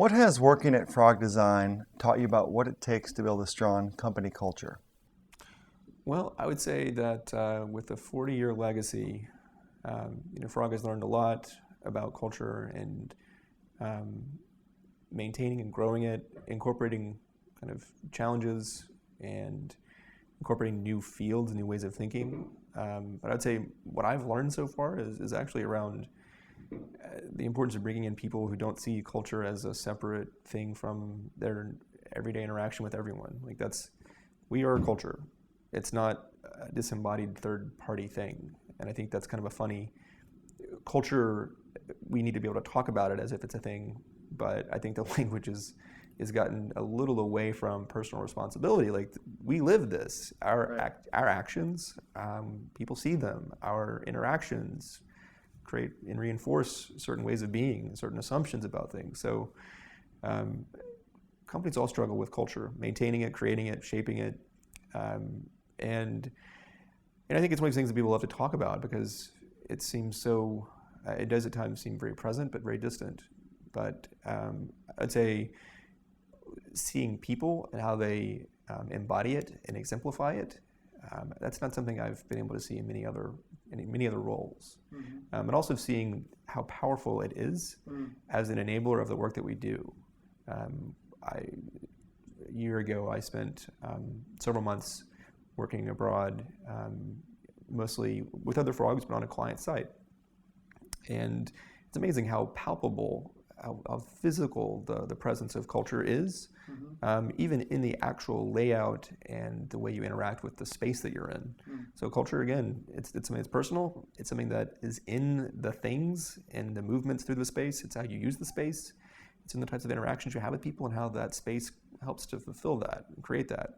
What has working at Frog Design taught you about what it takes to build a strong company culture? Well, I would say that with a 40-year legacy, Frog has learned a lot about culture and maintaining and growing it, incorporating kind of challenges and incorporating new fields, new ways of thinking. But I'd say what I've learned so far is actually around the importance of bringing in people who don't see culture as a separate thing from their everyday interaction with everyone. We are a culture. It's not a disembodied third-party thing. And I think that's kind of a funny culture. We need to be able to talk about it as if it's a thing, but I think the language has gotten a little away from personal responsibility. Like, we live this. Our actions, people see them. Our interactions create and reinforce certain ways of being, certain assumptions about things. So companies all struggle with culture, maintaining it, creating it, shaping it. And I think it's one of these things that people love to talk about because it seems so, it does at times seem very present, but very distant. But I'd say seeing people and how they embody it and exemplify it, that's not something I've been able to see in many other roles. Mm-hmm. And also seeing how powerful it is as an enabler of the work that we do. A year ago, I spent several months working abroad, mostly with other frogs, but on a client site. And it's amazing how palpable, how physical the presence of culture is, even in the actual layout and the way you interact with the space that you're in. So culture, again, it's something that's personal. It's something that is in the things and the movements through the space. It's how you use the space. It's in the types of interactions you have with people and how that space helps to fulfill that and create that.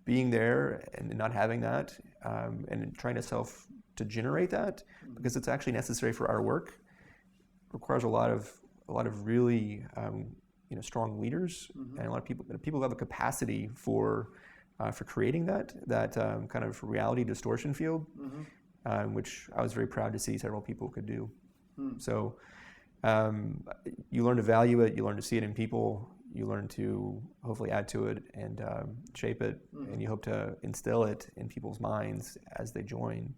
Being there and not having that, and trying to generate that, because it's actually necessary for our work, requires a lot of really strong leaders and a lot of people who have the capacity for creating that kind of reality distortion field, which I was very proud to see several people could do. So you learn to value it, you learn to see it in people, you learn to hopefully add to it and shape it, and you hope to instill it in people's minds as they join,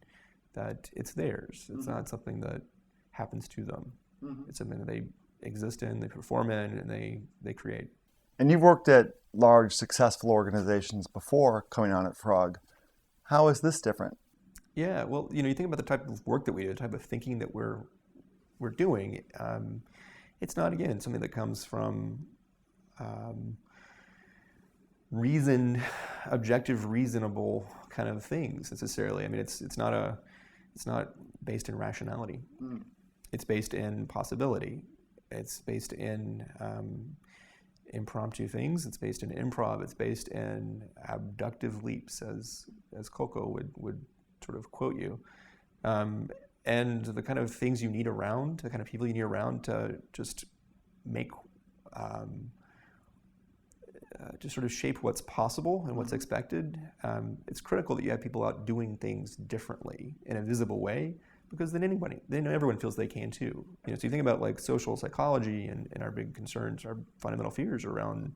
that it's theirs. It's not something that happens to them. It's something that they exist in, they perform in, and they create. And you've worked at large, successful organizations before coming on at Frog. How is this different? Yeah, well, you think about the type of work that we do, the type of thinking that we're doing. It's not, again, something that comes from objective, reasonable kind of things necessarily. I mean, it's not based in rationality. It's based in possibility. It's based in impromptu things. It's based in improv. It's based in abductive leaps, as Coco would sort of quote you. And the kind of things you need around, the kind of people you need around to just make, to sort of shape what's possible and what's expected. It's critical that you have people out doing things differently in a visible way, because then everyone feels they can too. So you think about like social psychology and our big concerns, our fundamental fears around,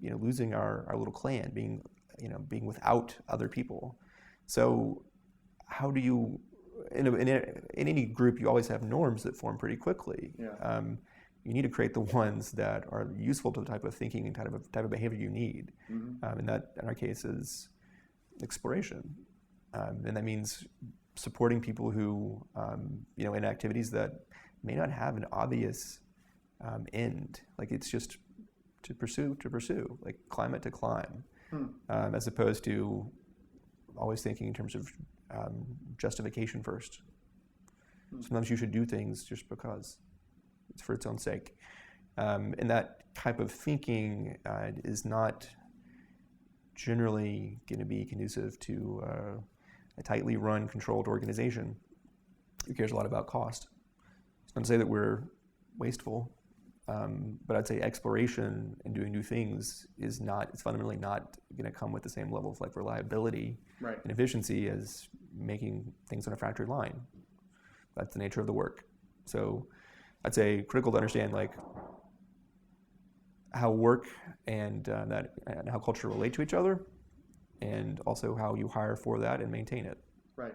losing our little clan, being without other people. So how do you, in any group, you always have norms that form pretty quickly. Yeah. You need to create the ones that are useful to the type of thinking and type of behavior you need. And that, in our case, is exploration. And that means supporting people who, in activities that may not have an obvious end. Like, it's just to pursue, like climate to climb, as opposed to always thinking in terms of justification first. Sometimes you should do things just because it's for its own sake. And that type of thinking is not generally going to be conducive to a tightly run, controlled organization who cares a lot about cost. It's not to say that we're wasteful, but I'd say exploration and doing new things it's fundamentally not going to come with the same level of like reliability and efficiency as making things on a factory line. That's the nature of the work. So I'd say critical to understand, like, how work and how culture relate to each other, and also how you hire for that and maintain it. Right.